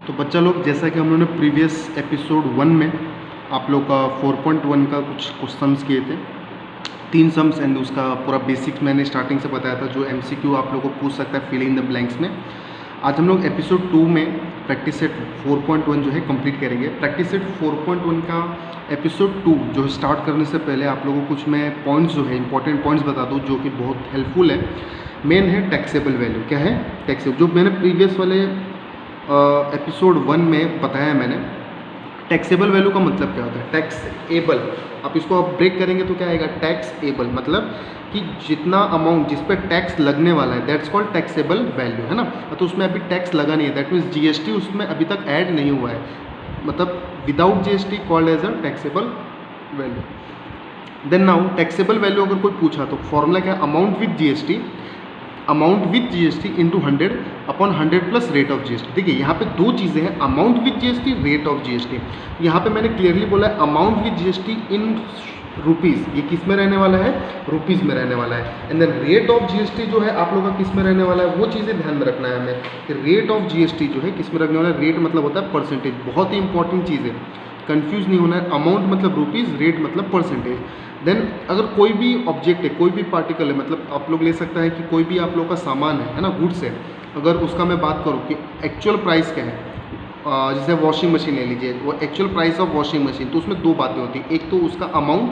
तो बच्चा लोग, जैसा कि हम लोगों ने प्रीवियस एपिसोड 1 में आप लोग का 4.1 का कुछ सम्स किए थे, 3 सम्स एंड उसका पूरा बेसिक्स मैंने स्टार्टिंग से बताया था जो MCQ आप लोग को पूछ सकता है फिल इन द ब्लैंक्स में। आज हम लोग एपिसोड 2 में प्रैक्टिस सेट 4.1 जो है कंप्लीट करेंगे। प्रैक्टिस सेट 4.1 का एपिसोड 2 जो स्टार्ट करने से पहले आप लोगों को कुछ मैं पॉइंट्स जो है इंपॉर्टेंट पॉइंट्स बता दूँ जो कि बहुत हेल्पफुल है। मेन है टैक्सेबल वैल्यू। क्या है टैक्सेबल? जो मैंने प्रीवियस वाले एपिसोड 1 में बताया मैंने, टैक्सेबल वैल्यू का मतलब क्या होता है? टैक्सेबल। आप इसको आप ब्रेक करेंगे तो क्या आएगा? टैक्सेबल मतलब कि जितना अमाउंट जिस पर टैक्स लगने वाला है, दैट्स कॉल्ड टैक्सेबल वैल्यू, है ना। तो उसमें अभी टैक्स लगा नहीं है, दैट मीन्स GST उसमें अभी तक ऐड नहीं हुआ है, मतलब without GST called as a taxable value. Then now taxable value अगर कोई पूछा तो फॉर्मूला क्या है? Amount with GST, amount with GST into 100 upon 100 plus rate of GST। देखिए यहाँ पे दो चीज़ें हैं, amount with GST, rate of GST। यहाँ पे मैंने क्लियरली बोला है amount with GST in rupees, ये किस में रहने वाला है? रुपीज़ में रहने वाला है। And then rate of GST जो है आप लोग का किस में रहने वाला है? वो चीज़ें ध्यान में रखना है हमें कि रेट ऑफ GST जो है किस में रखने वाला है। रेट मतलब होता है परसेंटेज, बहुत ही इंपॉर्टेंट चीज़ है, कंफ्यूज नहीं होना है। अमाउंट मतलब रुपीज़, रेट मतलब परसेंटेज। देन अगर कोई भी ऑब्जेक्ट है, कोई भी पार्टिकल है, मतलब आप लोग ले सकता है कि कोई भी आप लोग का सामान है ना, गुड्स है, अगर उसका मैं बात करूँ कि एक्चुअल प्राइस क्या है, जैसे वॉशिंग मशीन ले लीजिए, वो actual price of washing machine, तो उसमें दो बातें होती हैं। एक तो उसका अमाउंट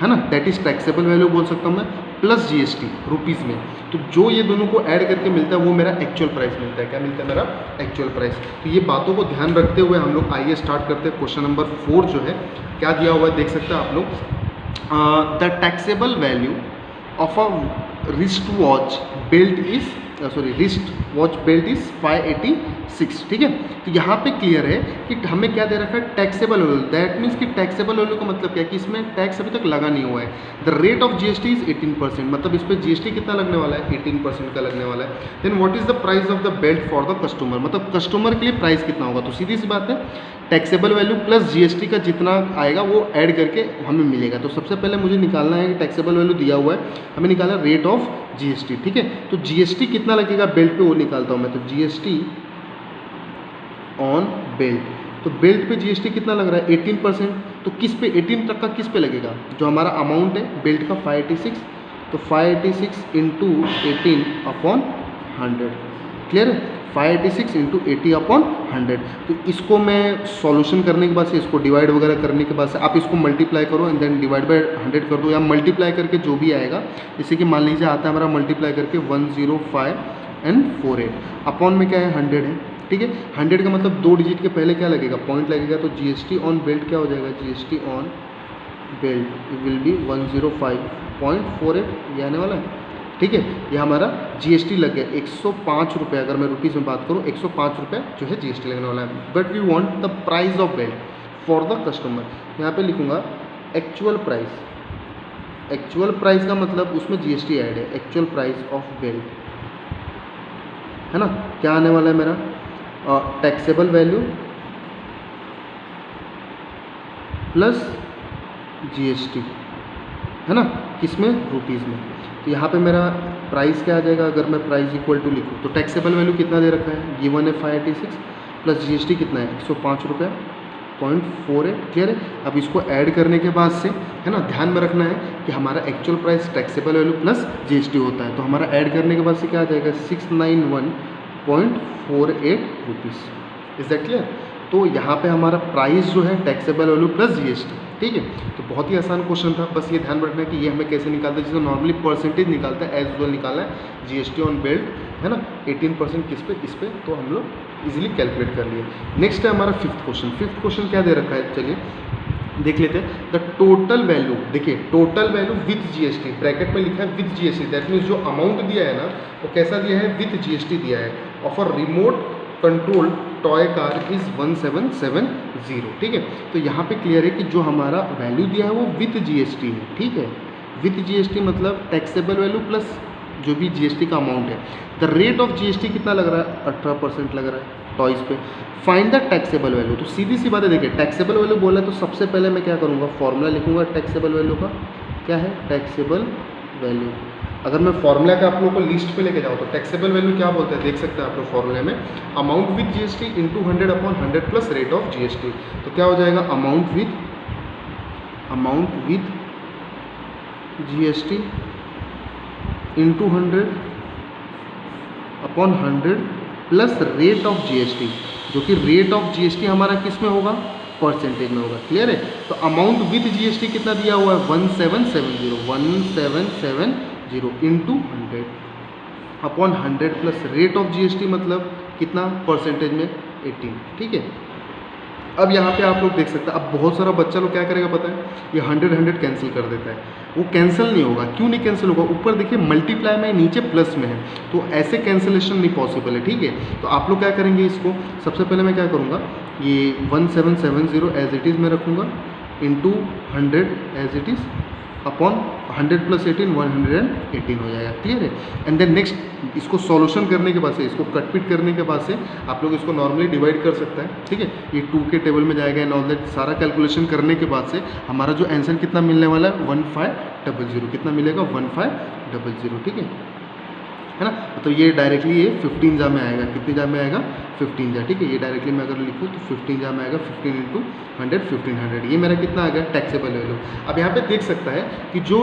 है ना, दैट इज़ टैक्सेबल वैल्यू बोल सकता हूँ मैं, प्लस GST रुपीज़ में। तो जो ये दोनों को ऐड करके मिलता है वो मेरा एक्चुअल प्राइस मिलता है। क्या मिलता है? मेरा एक्चुअल प्राइस। तो ये बातों को ध्यान रखते हुए हम लोग आइए स्टार्ट करते हैं। क्वेश्चन नंबर 4 जो है क्या दिया हुआ है देख सकते हैं आप लोग। The taxable value of a wrist watch belt is wrist watch belt is 586। ठीक है, तो यहाँ पे क्लियर है कि हमें क्या दे रखा है? Taxable value. दैट मीन्स कि टैक्सेबल वैल्यू का मतलब क्या है कि इसमें टैक्स अभी तक लगा नहीं हुआ है। The rate of GST is 18%, मतलब इस पर GST कितना लगने वाला है? 18% का लगने वाला है। Then what is the price of the belt for the customer, मतलब कस्टमर के लिए प्राइस कितना होगा? तो सीधी सी बात है, टैक्सेबल वैल्यू प्लस GST का जितना आएगा वो ऐड करके हमें मिलेगा। तो सबसे पहले मुझे निकालना है कि टैक्सेबल वैल्यू दिया हुआ है, हमें निकालना है रेट ऑफ GST। ठीक है, तो GST कितना लगेगा बेल्ट पे वो निकालता हूँ मैं। तो GST ऑन बेल्ट, तो बेल्ट पे GST कितना लग रहा है? 18%। तो किस पे 18 तक का किस पे लगेगा? जो हमारा अमाउंट है बेल्ट का 586, तो 586 इंटू 18 अपॉन 100। क्लियर है? 586 इंटू 80 अपॉन 100। तो इसको मैं सॉल्यूशन करने के बाद से, इसको डिवाइड वगैरह करने के बाद से आप इसको मल्टीप्लाई करो एंड देन डिवाइड बाय 100 कर दो, या मल्टीप्लाई करके जो भी आएगा, जैसे कि मान लीजिए आता है हमारा मल्टीप्लाई करके 10548 अपॉन में क्या है? 100 है। ठीक है, 100 का मतलब 2 डिजिट के पहले क्या लगेगा? पॉइंट लगेगा। तो GST ऑन बेल्ट क्या हो जाएगा? GST on belt will be 105.48, ये आने वाला है। ठीक है, ये हमारा GST लग गया 105 रुपये। अगर मैं रुपीज़ में बात करूँ 105 रुपये जो है GST लगने वाला है। But we want the price of belt for the customer. यहाँ पे लिखूँगा एक्चुअल प्राइस। एक्चुअल प्राइस का मतलब उसमें GST ऐड है। एक्चुअल प्राइस ऑफ बेल्ट है ना, क्या आने वाला है मेरा? टैक्सेबल वैल्यू प्लस GST, है ना, किसमें? रुपीज़ में। तो यहाँ पे मेरा प्राइस क्या आ जाएगा? अगर मैं प्राइस इक्वल टू लिखूँ तो टैक्सेबल वैल्यू कितना दे रखा है? गिवन है 586 प्लस GST कितना है? 105 रुपये 0.48। क्लियर है? अब इसको ऐड करने के बाद से, है ना, ध्यान में रखना है कि हमारा actual price taxable value plus GST होता है। तो हमारा ऐड करने के बाद से क्या आ जाएगा? 691.48 रुपीज़। Is that clear? तो यहाँ पे हमारा प्राइस जो है टैक्सेबल वैल्यू प्लस GST। ठीक है, तो बहुत ही आसान क्वेश्चन था। बस ये ध्यान रखना है कि ये हमें कैसे निकालते हैं, जैसे नॉर्मली परसेंटेज निकालता है, एज यूजुअल निकालना है GST ऑन बेल्ट, है ना, 18% किस पे? इस पे। तो हम लोग इजीली कैलकुलेट कर लिए। नेक्स्ट है हमारा 5th क्वेश्चन। 5th क्वेश्चन क्या दे रखा है, चलिए देख लेते हैं। द टोटल वैल्यू, देखिए total value with GST, bracket में लिखा है विथ GST, दैट मीन्स जो अमाउंट दिया है ना वो कैसा दिया है? विथ GST दिया है। Of a remote control toy car is 1770। ठीक है, तो यहाँ पे क्लियर है कि जो हमारा वैल्यू दिया है वो विथ GST है। ठीक है, विथ GST मतलब टैक्सेबल वैल्यू प्लस जो भी GST का अमाउंट है। द रेट ऑफ GST कितना लग रहा है? 18% लग रहा है टॉयज़ पे। फाइंड द टैक्सेबल वैल्यू, तो सीधी सी बात है, देखिए टैक्सेबल वैल्यू बोला है तो सबसे पहले मैं क्या करूँगा? फॉर्मूला लिखूँगा टैक्सेबल वैल्यू का। क्या है? टैक्सेबल वैल्यू अगर मैं फॉर्मूला का आप लोगों को लिस्ट पे लेके जाऊँ तो टैक्सेबल वैल्यू क्या बोलते हैं, देख सकते हैं आप लोग फॉर्मूले में, amount with GST into 100/100 plus rate of GST. तो क्या हो जाएगा, amount with GST into 100/100 plus rate of GST, जो कि रेट ऑफ जीएसटी हमारा किस में होगा, परसेंटेज में होगा। क्लियर है। तो अमाउंट विथ जीएसटी कितना दिया हुआ है, 1770 into 100/100 plus rate of GST मतलब कितना, परसेंटेज में 18। ठीक है। अब यहाँ पे आप लोग देख सकते हैं, अब बहुत सारा बच्चा लोग क्या करेगा पता है, ये 100 कैंसिल कर देता है। वो कैंसिल नहीं होगा, क्यों नहीं कैंसिल होगा, ऊपर देखिए मल्टीप्लाई में, नीचे प्लस में है, तो ऐसे कैंसिलेशन नहीं पॉसिबल है। ठीक है। तो आप लोग क्या करेंगे, इसको सबसे पहले मैं क्या करूँगा, ये 1770 एज इट इज़ में रखूँगा into 100 as it is upon 100 plus 18 118 हो जाएगा। क्लियर है। एंड देन नेक्स्ट इसको सॉल्यूशन करने के बाद से, इसको कटपिट करने के बाद से आप लोग इसको नॉर्मली डिवाइड कर सकते हैं। ठीक है। ये 2 के टेबल में जाएगा एंड ऑल दैट सारा कैलकुलेशन करने के बाद से हमारा जो आंसर कितना मिलने वाला है, 1500, कितना मिलेगा, 1500। ठीक है ना। तो ये डायरेक्टली ये 15 जा में आएगा, कितनी जा में आएगा, 15 जा। ठीक है। ये डायरेक्टली मैं अगर लिखूँ तो 15 जा में आएगा, 15 इंटू 100 1500, ये मेरा कितना आ गया, टैक्सेबल वैल्यू। अब यहाँ पे देख सकता है कि जो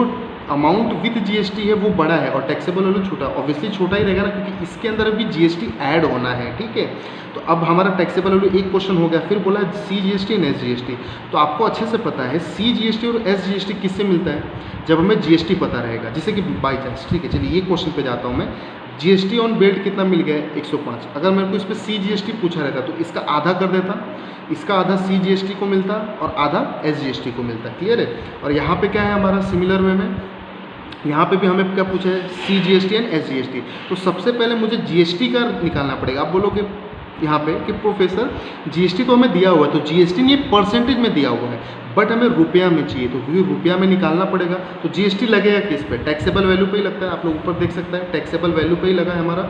अमाउंट विथ जीएसटी है वो बड़ा है और टैक्सेबल वैल्यू छोटा, ऑब्वियसली छोटा ही रहेगा ना, क्योंकि इसके अंदर भी जीएसटी ऐड होना है। ठीक है। तो अब हमारा टैक्सेबल वैल्यू एक क्वेश्चन हो गया, फिर बोला CGST एंड SGST। तो आपको अच्छे से पता है CGST और SGST किससे मिलता है, जब हमें GST पता रहेगा, जैसे कि बाई चांस। ठीक है। चलिए ये क्वेश्चन पे जाता हूँ मैं। GST ऑन बेल्ट कितना मिल गया है, 105। अगर मेरे को इस पर CGST पूछा रहता तो इसका आधा कर देता, इसका आधा CGST को मिलता और आधा SGST को मिलता। क्लियर है। और यहाँ पे क्या है हमारा सिमिलर वे में, यहाँ पे भी हमें क्या पूछा है, CGST एंड SGST। तो सबसे पहले मुझे GST का निकालना पड़ेगा। आप बोलोगे यहाँ पे कि प्रोफेसर GST तो हमें दिया हुआ है, तो GST नहीं परसेंटेज में दिया हुआ है, बट हमें रुपया में चाहिए, तो क्योंकि रुपया में निकालना पड़ेगा तो GST लगेगा किस पे, टैक्सेबल वैल्यू पे ही लगता है। आप लोग ऊपर देख सकते हैं टैक्सेबल वैल्यू पे ही लगा है हमारा,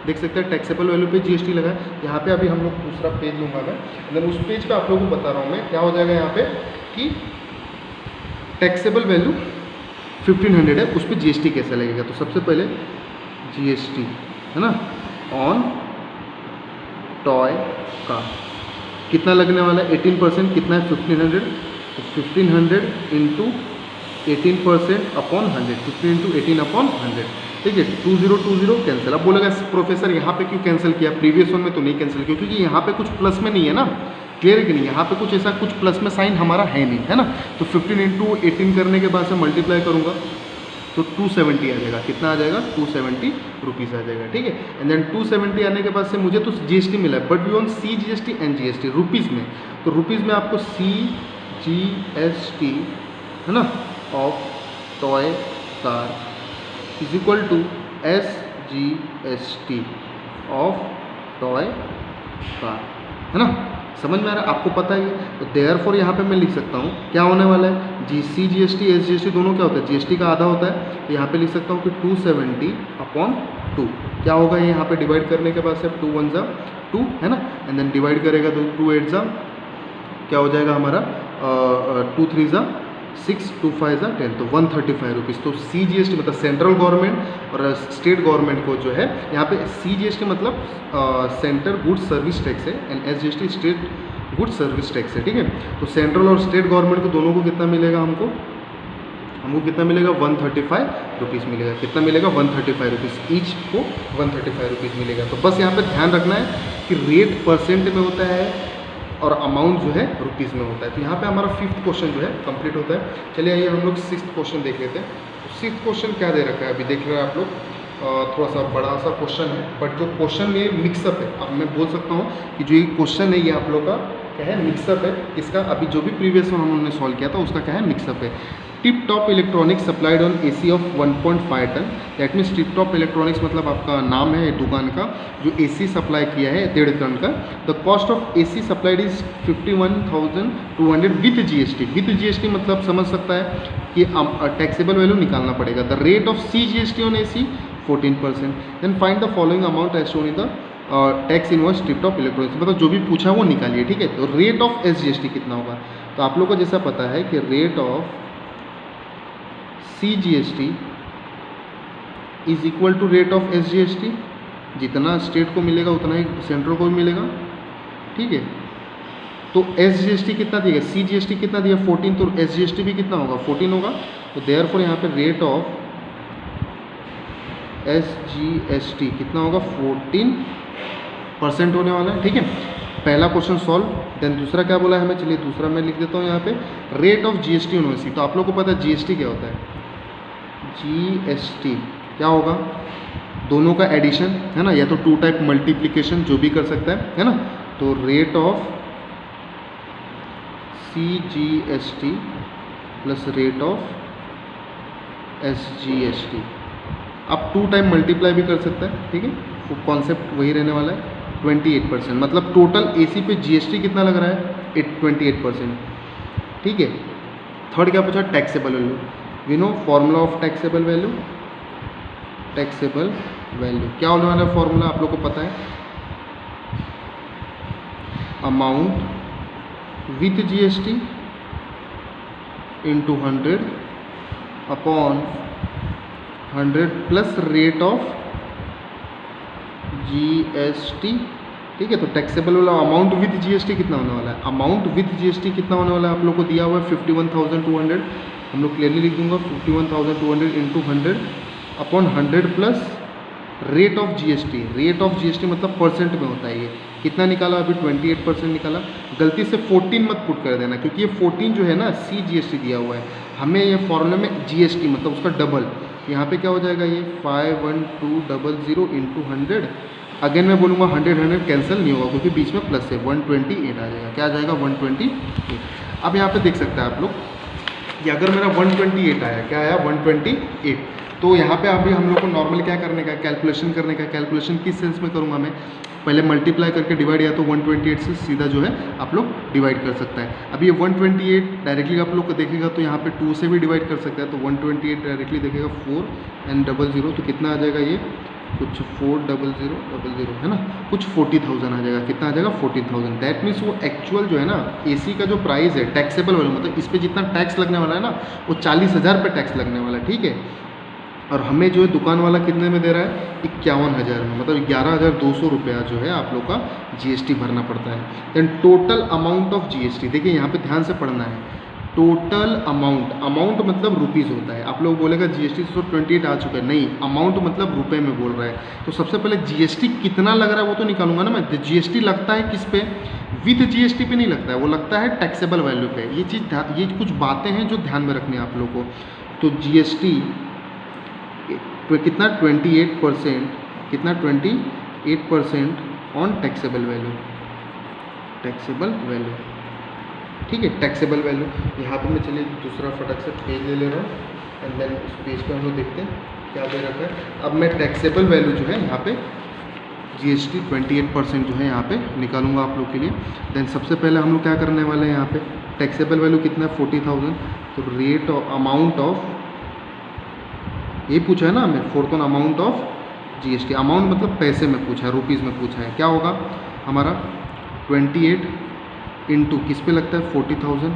देख सकते हैं टैक्सेबल वैल्यू पे GST लगा है। यहाँ पे अभी हम लोग दूसरा पेज लूँगा मैं, देन उस पेज पे आप लोगों को बता रहा हूँ मैं क्या हो जाएगा यहाँ पे कि टैक्सेबल वैल्यू 1500 है, उस पर GST कैसे लगेगा। तो सबसे पहले GST है ना ऑन टॉय का कितना लगने वाला है, 18%, कितना है 1500, तो 1500 इंटू 18% अपॉन 100, 15 इंटू 18 अपॉन 100। ठीक है। 2020 कैंसिल। अब बोलेगा प्रोफेसर यहाँ पे क्यों कैंसिल किया, प्रीवियस वन में तो नहीं कैंसिल किया, क्योंकि यहाँ पे कुछ प्लस में नहीं है ना। क्लियर है कि नहीं, यहाँ पे कुछ ऐसा कुछ प्लस में साइन हमारा है नहीं, है ना। तो 15 इंटू 18 करने के बाद से मल्टीप्लाई करूँगा तो 270 आ जाएगा, कितना आ जाएगा, 270 रुपीज़ आ जाएगा। ठीक है। एंड देन 270 आने के बाद से मुझे तो GST मिला है, but we on CGST and GST rupees में, तो रुपीज़ में आपको CGST है ना of toy car is equal to SGST of toy car, है ना। समझ में आ रहा है, आपको पता ही है। तो देयरफॉर यहाँ पे मैं लिख सकता हूँ क्या होने वाला है, CGST SGST दोनों क्या होता है, GST का आधा होता है, तो यहाँ पे लिख सकता हूँ कि 270 अपॉन 2 क्या होगा, ये यहाँ पे डिवाइड करने के बाद से 2 1 जा 2 है ना, एंड देन डिवाइड करेगा तो 2 8 जा क्या हो जाएगा हमारा 2 3 जा 6 2 5 जा 10, तो 135 रुपीज़। तो CGST मतलब सेंट्रल गवर्नमेंट और स्टेट गवर्नमेंट को जो है यहाँ पे CGST मतलब सेंटर गुड्स सर्विस टैक्स है and SGST state goods service tax है। ठीक है। तो सेंट्रल और स्टेट गवर्नमेंट को दोनों को कितना मिलेगा, हमको कितना मिलेगा, 135 रुपीज़ मिलेगा। कितना मिलेगा, 135 रुपीज़ ईच को 135 रुपीज़ मिलेगा। तो बस यहाँ पे ध्यान रखना है कि रेट परसेंट में होता है और अमाउंट जो है रुपीज़ में होता है। तो यहाँ पे हमारा 5th क्वेश्चन जो है कंप्लीट होता है। चलिए आइए हम लोग 6th क्वेश्चन देख लेते हैं। तो 6th क्वेश्चन क्या दे रखा है, अभी देख रहे हैं आप लोग, थोड़ा सा बड़ा सा क्वेश्चन है, बट जो क्वेश्चन में मिक्सअप है, अब मैं बोल सकता हूँ कि जो ये क्वेश्चन है ये आप लोग का क्या है, मिक्सअप है। इसका अभी जो भी प्रीवियस वन हमने सॉल्व किया था उसका क्या है, मिक्सअप है। Tip top electronics supplied on AC of 1.5 ton, that means tip top electronics मतलब आपका नाम है दुकान का, जो AC सप्लाई किया है 1.5 टन का। The cost of AC supplied is 51,200 with GST। With GST मतलब समझ सकता है कि टैक्सेबल वैल्यू निकालना पड़ेगा। The rate of CGST on AC 14%। Then find the following amount as shown in the tax invoice tip top electronics, मतलब जो भी पूछा वो निकालिए। ठीक है। तो रेट ऑफ SGST कितना होगा, तो आप लोग को जैसा पता है कि rate of CGST is equal to rate of SGST, जितना स्टेट को मिलेगा उतना ही सेंट्रल को भी मिलेगा, ठीक है। तो SGST कितना दिया, CGST कितना दिया 14, तो SGST भी कितना होगा 14 होगा। तो देयरफॉर यहाँ पे रेट ऑफ SGST कितना होगा 14% होने वाला है, ठीक है। पहला क्वेश्चन सॉल्व। देन दूसरा क्या बोला है हमें, चलिए दूसरा मैं लिख देता हूँ यहाँ पे, रेट ऑफ GST यूनिवर्सिटी। तो आप लोग को पता है GST क्या होता है, GST क्या होगा, दोनों का एडिशन है ना, या तो टू टाइप मल्टीप्लिकेशन जो भी कर सकता है ना। तो rate of CGST plus rate of SGST, आप टू टाइम मल्टीप्लाई भी कर सकता है, ठीक है। वो कॉन्सेप्ट वही रहने वाला है। 28%, मतलब टोटल AC पे GST कितना लग रहा है 28%, ठीक है। थर्ड क्या पूछा, taxable value. We know formula of taxable value, taxable value क्या होने वाला है फॉर्मूला आप लोग को पता है, amount with GST into 100 upon 100 plus rate of GST, ठीक है। तो टैक्सेबल वाला अमाउंट विथ GST कितना होने वाला है, अमाउंट विथ GST कितना होने वाला है आप लोग को दिया हुआ है 51,200, हम लोग क्लियरली लिख दूंगा 51,200 into 100 upon 100 plus rate of GST। Rate of GST मतलब परसेंट में होता है, ये कितना निकाला अभी 28% निकाला। गलती से 14 मत पुट कर देना, क्योंकि ये 14 जो है ना CGST दिया हुआ है, हमें ये फॉर्मूला में GST मतलब उसका डबल, यहाँ पे क्या हो जाएगा ये 51200 इंटू 100। अगेन मैं बोलूँगा 100 कैंसिल नहीं होगा क्योंकि बीच में प्लस है, 128 आ जाएगा। क्या आ जाएगा 128। अब यहाँ पे देख सकते हैं आप लोग कि अगर मेरा 128 आया, क्या आया 128, तो यहाँ पे अभी हम लोग को नॉर्मल क्या करने का, कैलकुलेशन करने का। कैलकुलेशन किस सेंस में करूँगा मैं, पहले मल्टीप्लाई करके डिवाइड, या तो 128 से सीधा जो है आप लोग डिवाइड कर सकता है। अब ये 128 डायरेक्टली आप लोग को देखेगा तो यहाँ पे 2 से भी डिवाइड कर सकता है, तो 128 डायरेक्टली देखेगा 4 and 00, तो कितना आ जाएगा ये कुछ 40000 है ना, कुछ 40,000 आ जाएगा। कितना आ जाएगा 40,000। दैट मीन्स वो एक्चुअल जो है ना AC का जो प्राइस है टैक्सेबल वैल्यू, मतलब इस पर जितना टैक्स लगने वाला है ना वो 40,000 पे टैक्स लगने वाला है, ठीक है। और हमें जो है दुकान वाला कितने में दे रहा है 51,000 में, मतलब 11,200 रुपया जो है आप लोग का GST भरना पड़ता है। Then total amount of GST, देखिए यहाँ पे ध्यान से पढ़ना है, टोटल अमाउंट, अमाउंट मतलब रुपीज़ होता है। आप लोग बोलेगा GST तो 28 आ चुका है, नहीं, अमाउंट मतलब रुपए में बोल रहा है। तो सबसे पहले GST कितना लग रहा है वो तो निकालूंगा ना मैं। GST लगता है किस पे, विथ GST पे नहीं लगता है, वो लगता है टैक्सेबल वैल्यू पे। ये कुछ बातें हैं जो ध्यान में रखनी है आप लोग को। तो GST कितना 28%, कितना 28% on taxable value, taxable value, ठीक है। टैक्सेबल वैल्यू यहाँ पे मैं चलिए दूसरा फटक से पेज ले रहा हूँ, एंड देन उस पेज पे हम लोग देखते हैं क्या दे रखा है। अब मैं टैक्सेबल वैल्यू जो है यहाँ पे GST 28% जो है यहाँ पे निकालूंगा आप लोग के लिए। देन सबसे पहले हम लोग क्या करने वाले हैं, यहाँ पे टैक्सेबल वैल्यू कितना है 40,000, तो रेट ऑफ अमाउंट ऑफ, ये पूछा है ना हमें, fourth on amount of GST, amount मतलब पैसे में पूछा है, रुपीज़ में पूछा है। क्या होगा हमारा 28 इंटू किस पे लगता है 40,000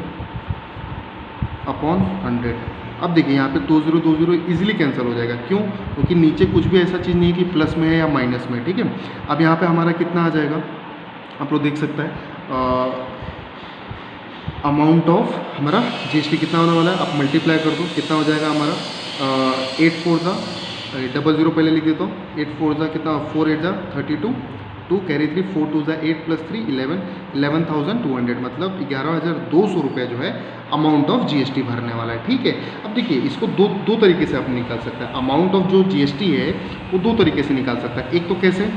अपॉन 100। अब देखिए यहाँ पे 20 इजीली कैंसिल हो जाएगा, क्यों, क्योंकि नीचे कुछ भी ऐसा चीज़ नहीं है कि प्लस में है या माइनस में, ठीक है। अब यहाँ पे हमारा कितना आ जाएगा आप लोग देख सकते हैं, अमाउंट ऑफ हमारा GST कितना होने वाला है, आप मल्टीप्लाई कर दो, कितना हो जाएगा हमारा 8 4 00 पहले लिख देता हूँ, 8 4 कितना 4 8 32, 2 कैरी 3 4 2 8 प्लस 3 11,200, मतलब 11,200 रुपये जो है अमाउंट ऑफ GST भरने वाला है, ठीक है। अब देखिए इसको दो तरीके से आप निकाल सकते हैं। अमाउंट ऑफ जो GST है वो दो तरीके से निकाल सकता है, एक तो कैसे,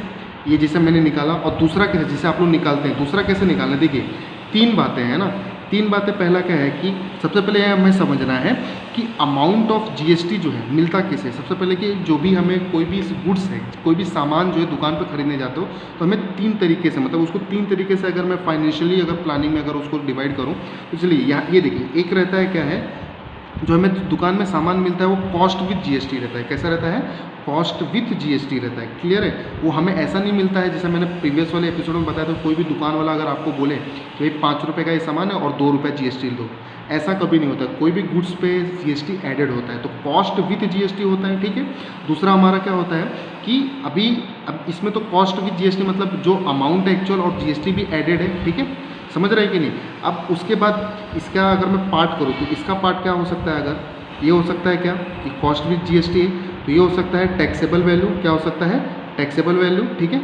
ये जैसे मैंने निकाला, और दूसरा कैसे जैसे आप लोग निकालते हैं, दूसरा कैसे निकालना। देखिए 3 बातें हैं ना, 3 बातें। पहला क्या है कि सबसे पहले यह हमें समझना है कि अमाउंट ऑफ GST जो है मिलता किसे। सबसे पहले कि जो भी हमें कोई भी गुड्स है, कोई भी सामान जो है दुकान पर खरीदने जाते हो, तो हमें 3 तरीके से, मतलब उसको 3 तरीके से अगर मैं फाइनेंशियली अगर प्लानिंग में अगर उसको डिवाइड करूँ तो चलिए यहाँ ये देखिए, एक रहता है क्या है, जो हमें दुकान में सामान मिलता है वो कॉस्ट विथ GST रहता है। कैसा रहता है, कॉस्ट विथ GST रहता है, क्लियर है। वो हमें ऐसा नहीं मिलता है जैसा मैंने प्रीवियस वाले एपिसोड में बताया था, कोई भी दुकान वाला अगर आपको बोले कि भाई 5 रुपये का ये सामान है और 2 रुपये GST दो, ऐसा कभी नहीं होता, कोई भी गुड्स पे जीएसटी एडेड होता है तो कॉस्ट विथ जीएसटी होता है, ठीक है। दूसरा हमारा क्या होता है कि अब इसमें तो कॉस्ट विथ जीएसटी मतलब जो अमाउंट है एक्चुअल और जीएसटी भी एडेड है, ठीक है, समझ रहे हैं कि नहीं। अब उसके बाद इसका अगर मैं पार्ट करूँ तो इसका पार्ट क्या हो सकता है, अगर ये हो सकता है क्या कि कॉस्ट विथ जीएसटी है तो ये हो सकता है टैक्सेबल वैल्यू, क्या हो सकता है टैक्सेबल वैल्यू, ठीक है।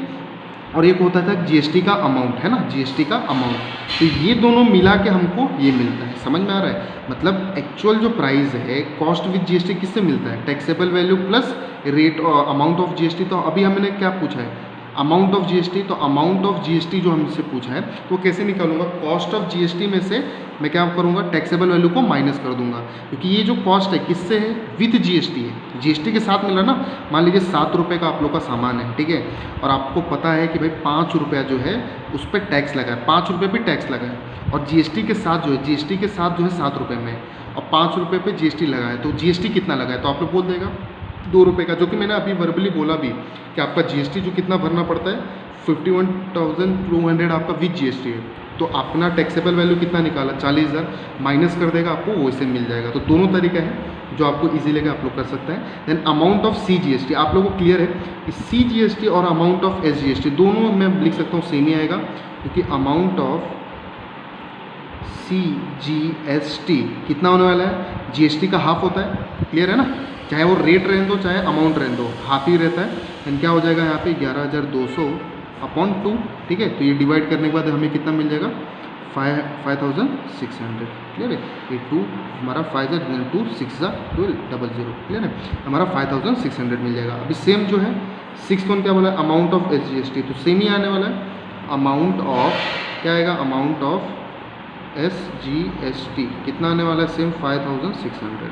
और एक होता था जीएसटी का अमाउंट, है ना, जीएसटी का अमाउंट। तो ये दोनों मिला के हमको ये मिलता है, समझ में आ रहा है। मतलब एक्चुअल जो प्राइस है कॉस्ट विथ जीएसटी किससे मिलता है, taxable value plus rate amount of GST. तो अभी हमने क्या पूछा है, अमाउंट ऑफ जीएसटी, तो अमाउंट ऑफ जीएसटी जो हमसे पूछा है तो कैसे निकालूंगा, कॉस्ट ऑफ जीएसटी में से मैं क्या करूंगा, टैक्सेबल वैल्यू को माइनस कर दूंगा, क्योंकि ये जो कॉस्ट है किससे है, विथ जीएसटी है, जीएसटी के साथ मिला ना। मान लीजिए 7 रुपये का आप लोग का सामान है, ठीक है, और आपको पता है कि भाई 5 रुपया जो है उस पर टैक्स लगा है, 5 रुपये पर टैक्स लगा है, और जीएसटी के साथ जो है, जीएसटी के साथ जो है 7 रुपये में, और 5 रुपये पे जीएसटी लगा है, तो जीएसटी कितना लगा है, तो आप लोग बोल देगा 2 रुपये का, जो कि मैंने अभी वर्बली बोला भी कि आपका जीएसटी जो कितना भरना पड़ता है 51,200 आपका विथ जीएसटी है। तो अपना टैक्सेबल वैल्यू कितना निकाला 40,000, माइनस कर देगा आपको वैसे मिल जाएगा। तो दोनों तरीका है जो आपको इजीली आप लोग कर सकते हैं। Then amount of C GST, आप लोगों को क्लियर है कि सी जीएसटी और अमाउंट ऑफ एस जीएसटी दोनों मैं लिख सकता हूँ सेम ही आएगा, क्योंकि अमाउंट ऑफ सी जीएसटी कितना होने वाला है, जीएसटी का हाफ होता है, क्लियर है ना, चाहे वो रेट रहने दो चाहे अमाउंट रहने दो, हाफ ही रहता है। एंड क्या हो जाएगा यहाँ पे 11,200 अपॉन 2, ठीक है। तो ये डिवाइड करने के बाद हमें कितना मिल जाएगा 5,600, क्लियर है। ये 2 हमारा 5,2 6,000 क्लियर है, हमारा 5,600 मिल जाएगा। अभी सेम जो है 6th वन क्या बोला है, अमाउंट ऑफ एस जीएसटी, तो सेम ही आने वाला है, अमाउंट ऑफ क्या आएगा, अमाउंट ऑफ एस जीएसटी कितना आने वाला है, सेम 5,600।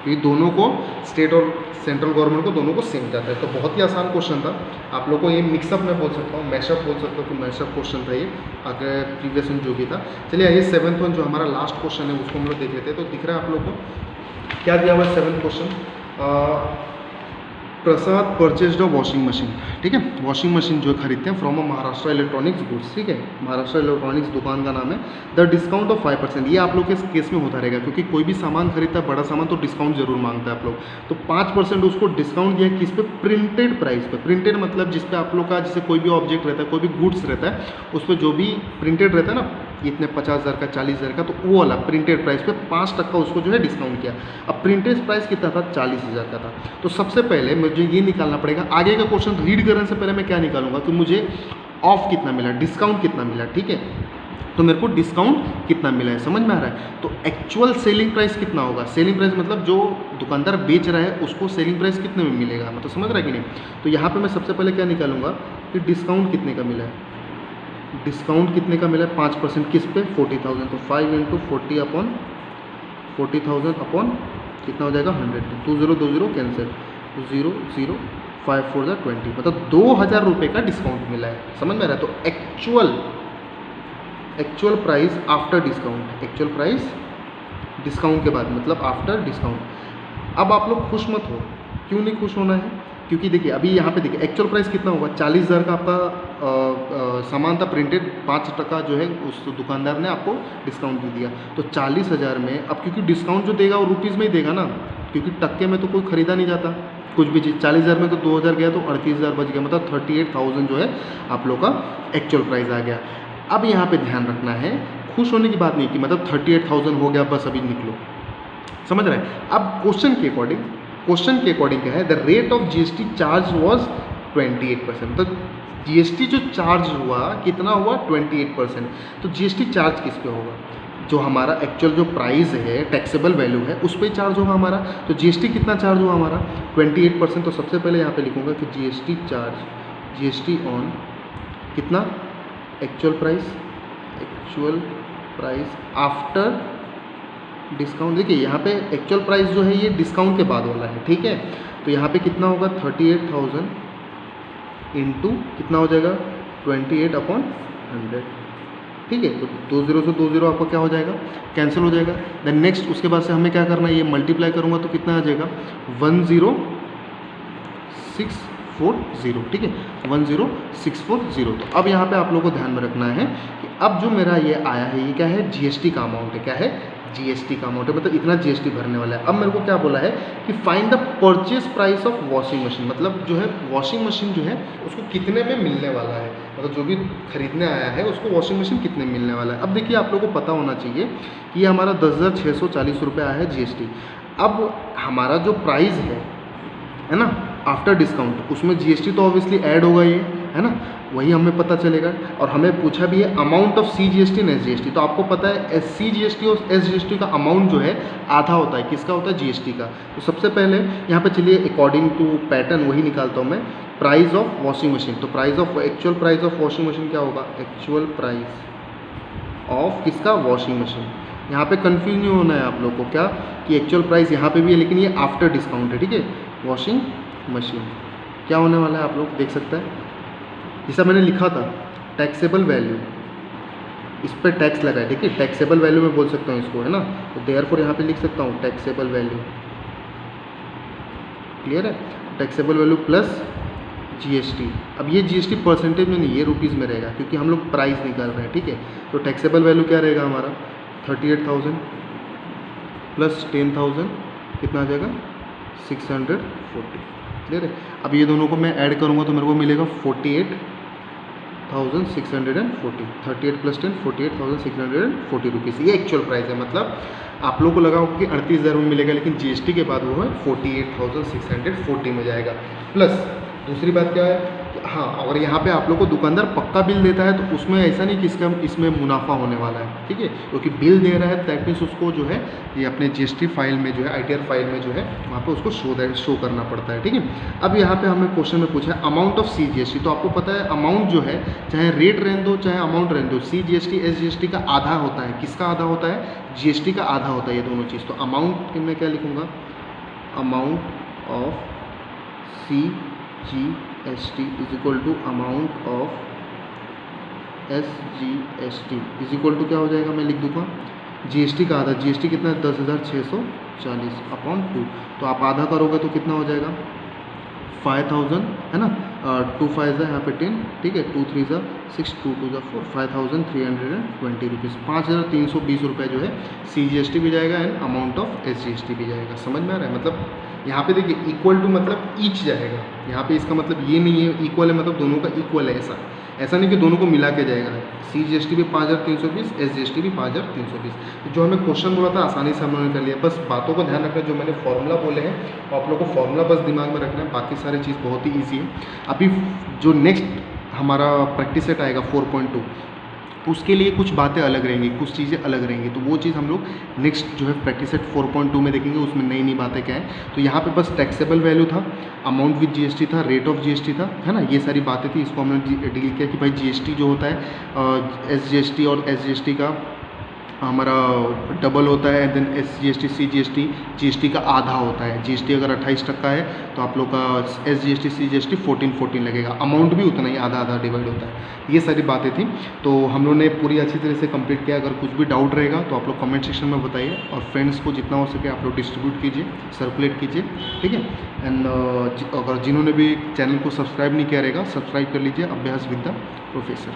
ये दोनों को स्टेट और सेंट्रल गवर्नमेंट को दोनों को सेम जाता है। तो बहुत ही आसान क्वेश्चन था, आप लोगों को ये मिक्सअप मैं बोल सकता हूँ, मैशअप बोल सकता हूँ कि मैशअप क्वेश्चन था ये, अगर प्रीवियस वन जो भी था। चलिए आइए 7th वन जो हमारा लास्ट क्वेश्चन है उसको हम लोग देख लेते हैं। तो दिख रहा है आप लोग को क्या दिया हुआ है 7th question, Prasad purchased a washing machine, ठीक है, वॉशिंग मशीन जो खरीदते हैं from a Maharashtra electronics goods, ठीक है, महाराष्ट्र इलेक्ट्रॉनिक्स दुकान का नाम है। द डिस्काउंट ऑफ 5%, ये आप लोग के केस में होता रहेगा, क्योंकि कोई भी सामान खरीदता है बड़ा सामान तो डिस्काउंट जरूर मांगता है आप लोग। तो 5% उसको डिस्काउंट दिया किस पे, प्रिंटेड प्राइस पे। प्रिंटेड मतलब जिस पे आप लोग का जैसे कोई भी ऑब्जेक्ट रहता है, कोई भी गुड्स रहता है, उस पर जो भी प्रिंटेड रहता है ना, इतने 50,000 का 40,000 का, तो वो वाला प्रिंटेड प्राइस पे 5% उसको जो है डिस्काउंट किया। अब प्रिंटेड प्राइस कितना था, 40,000 का था। तो सबसे पहले मुझे ये निकालना पड़ेगा, आगे का क्वेश्चन रीड करने से पहले मैं क्या निकालूंगा कि मुझे ऑफ कितना मिला, डिस्काउंट कितना मिला, ठीक है। तो मेरे को डिस्काउंट कितना मिला है समझ में आ रहा है। तो एक्चुअल सेलिंग प्राइस कितना होगा, सेलिंग प्राइस मतलब जो दुकानदार बेच रहा है उसको सेलिंग प्राइस कितने में मिलेगा, मतलब समझ रहा है कि नहीं। तो यहाँ पे मैं सबसे पहले क्या निकालूंगा कि डिस्काउंट कितने का मिला है, डिस्काउंट कितने का मिला है 5% किस पे, 40,000। तो 5 × 40 अपॉन 40,000 अपॉन कितना हो जाएगा 100, 2020 कैंसिल, 0 0 5 4 20, मतलब 2,000 रुपये का डिस्काउंट मिला है, समझ में आ रहा है। तो actual price after discount, actual price discount के बाद मतलब आफ्टर डिस्काउंट। अब आप लोग खुश मत हो, क्यों नहीं खुश होना है, क्योंकि देखिए अभी यहाँ पे देखिए एक्चुअल प्राइस कितना होगा, 40,000 का आपका सामान था प्रिंटेड, 5% जो है उस दुकानदार ने आपको डिस्काउंट दे दिया। तो 40,000 में अब क्योंकि डिस्काउंट जो देगा वो रुपीज़ में ही देगा ना, क्योंकि टक्के में तो कोई ख़रीदा नहीं जाता कुछ भी चीज़। 40,000 में तो 2,000 गया तो 38,000 बच गया, मतलब 38,000 जो है आप लोग का एक्चुअल प्राइस आ गया। अब यहाँ पे ध्यान रखना है, खुश होने की बात नहीं कि मतलब 38,000 हो गया बस अभी निकलो, समझ रहे हैं। अब क्वेश्चन के अकॉर्डिंग क्या है, the rate of GST charge was 28%, तो जीएसटी जो चार्ज हुआ कितना हुआ 28%। तो जीएसटी चार्ज किस पे होगा, जो हमारा एक्चुअल जो प्राइस है टैक्सेबल वैल्यू है उस पर चार्ज होगा हमारा। तो जीएसटी कितना चार्ज हुआ हमारा 28%। तो सबसे पहले यहाँ पे लिखूंगा कि जीएसटी चार्ज, जीएसटी ऑन कितना, एक्चुअल प्राइस आफ्टर डिस्काउंट। देखिए यहाँ पे एक्चुअल प्राइस जो है ये डिस्काउंट के बाद वाला है, ठीक है। तो यहाँ पे कितना होगा 38,000 इंटू कितना हो जाएगा 28/100, ठीक है। तो 20 से 20 आपका क्या हो जाएगा, कैंसिल हो जाएगा। देन नेक्स्ट उसके बाद से हमें क्या करना है, ये मल्टीप्लाई करूँगा तो कितना आ जाएगा 10640, ठीक है 10640। तो अब यहाँ पे आप लोगों को ध्यान में रखना है कि अब जो मेरा ये आया है ये क्या है, जीएसटी का अमाउंट है, क्या है जीएसटी का अमाउंट है, मतलब इतना जीएसटी भरने वाला है। अब मेरे को क्या बोला है कि find the purchase price of washing machine, मतलब जो है वॉशिंग मशीन जो है उसको कितने में मिलने वाला है, मतलब जो भी खरीदने आया है उसको वॉशिंग मशीन कितने में मिलने वाला है। अब देखिए आप लोगों को पता होना चाहिए कि ये हमारा 10,640 रुपये आया है जीएसटी। अब हमारा जो प्राइस है ना, आफ्टर डिस्काउंट, उसमें जीएसटी तो ऑब्वियसली ऐड होगा ये, है ना, वही हमें पता चलेगा। और हमें पूछा भी है amount of CGST and SGST, तो आपको पता है CGST और SGST का अमाउंट जो है आधा होता है, किसका होता है, GST का। तो सबसे पहले यहाँ पे चलिए अकॉर्डिंग टू पैटर्न वही निकालता हूँ मैं, प्राइस ऑफ वॉशिंग मशीन। तो price of actual price of washing machine क्या होगा, एक्चुअल प्राइस ऑफ किसका, वॉशिंग मशीन। यहाँ पे कंफ्यूज नहीं होना है आप लोग को, क्या कि एक्चुअल प्राइस यहाँ पे भी है लेकिन ये आफ्टर डिस्काउंट है, ठीक है। वॉशिंग मशीन क्या होने वाला है आप लोग देख सकते हैं, जैसा मैंने लिखा था टैक्सेबल वैल्यू, इस पर टैक्स लगा है, ठीक है, टैक्सेबल वैल्यू में बोल सकता हूँ इसको, है ना। तो देयरफॉर यहाँ पे लिख सकता हूँ टैक्सेबल वैल्यू, क्लियर है, टैक्सेबल वैल्यू प्लस जीएसटी। अब ये जीएसटी परसेंटेज में नहीं, ये रुपीज़ में रहेगा क्योंकि हम लोग प्राइस निकाल रहे हैं, ठीक है। तो टैक्सेबल वैल्यू क्या रहेगा हमारा 38,000 प्लस 10,000 कितना आ जाएगा 640, क्लियर है। अब ये दोनों को मैं ऐड करूँगा तो मेरे को मिलेगा 48,640, 38 प्लस 10 48,640 रुपीज़, ये एक्चुअल प्राइस है। मतलब आप लोगों को लगा होगा कि 38,000 में मिलेगा, लेकिन जीएसटी के बाद वो है 48,640 में जाएगा। प्लस दूसरी बात क्या है कि हाँ, और यहाँ पे आप लोग को दुकानदार पक्का बिल देता है तो उसमें ऐसा नहीं कि इसमें मुनाफा होने वाला है, ठीक है, क्योंकि बिल दे रहा है दैट मीन्स उसको जो है ये अपने जीएसटी फाइल में जो है ITR फाइल में जो है वहाँ पे उसको शो करना पड़ता है, ठीक है। अब यहाँ पे हमें क्वेश्चन में पूछा है अमाउंट ऑफ CGST, तो आपको पता है अमाउंट जो है चाहे रेट रहने दो चाहे अमाउंट रहने दो, CGST SGST का आधा होता है, किसका आधा होता है, GST का आधा होता है, ये दोनों चीज़। तो अमाउंट में क्या लिखूँगा, amount of CGST is equal to amount of SGST is equal to क्या हो जाएगा, मैं लिख दूँगा GST का आधा, GST कितना है 10,640 अपॉन 2, तो आप आधा करोगे तो कितना हो जाएगा 5,000, है ना, 2 5 यहाँ पे 10, ठीक है, 2 3 6 2 2 4 5,320 रुपीज़, 5,320 रुपये जो है CGST भी जाएगा एंड अमाउंट ऑफ SGST भी जाएगा। समझ में आ रहा है, मतलब यहाँ पे देखिए इक्वल टू मतलब ईच जाएगा, यहाँ पे इसका मतलब ये नहीं है इक्वल है मतलब दोनों का इक्वल है, ऐसा नहीं कि दोनों को मिला के जाएगा। CGST भी 5,320, SGST भी 5,320। जो हमें क्वेश्चन बोला था आसानी से हम लोगों ने कर लिया, बस बातों को ध्यान रखना, जो मैंने फॉर्मूला बोले हैं आप लोगों को फॉर्मूला बस दिमाग में रखना है, बाकी सारी चीज़ बहुत ही ईजी है। अभी जो नेक्स्ट हमारा प्रैक्टिस सेट आएगा 4.2, उसके लिए कुछ बातें अलग रहेंगी, कुछ चीज़ें अलग रहेंगी, तो वो चीज़ हम लोग नेक्स्ट जो है प्रैक्टिस सेट 4.2 में देखेंगे, उसमें नई नई बातें क्या है। तो यहाँ पे बस टैक्सेबल वैल्यू था, अमाउंट विद जीएसटी था, रेट ऑफ जीएसटी था, है ना, ये सारी बातें थी। इसको हमने डील किया कि भाई जीएसटी जो होता है SGST और SGST का हमारा डबल होता है, देन SGST CGST GST का आधा होता है। GST अगर 28% है तो आप लोग का SGST CGST 14 लगेगा, अमाउंट भी उतना ही आधा आधा डिवाइड होता है। ये सारी बातें थी, तो हम लोगों ने पूरी अच्छी तरह से कंप्लीट किया। अगर कुछ भी डाउट रहेगा तो आप लोग कमेंट सेक्शन में बताइए, और फ्रेंड्स को जितना हो सके आप लोग डिस्ट्रीब्यूट कीजिए, सर्कुलेट कीजिए, ठीक है। एंड अगर जिन्होंने भी चैनल को सब्सक्राइब नहीं किया रहेगा सब्सक्राइब कर लीजिए, अभ्यास विद द प्रोफेसर।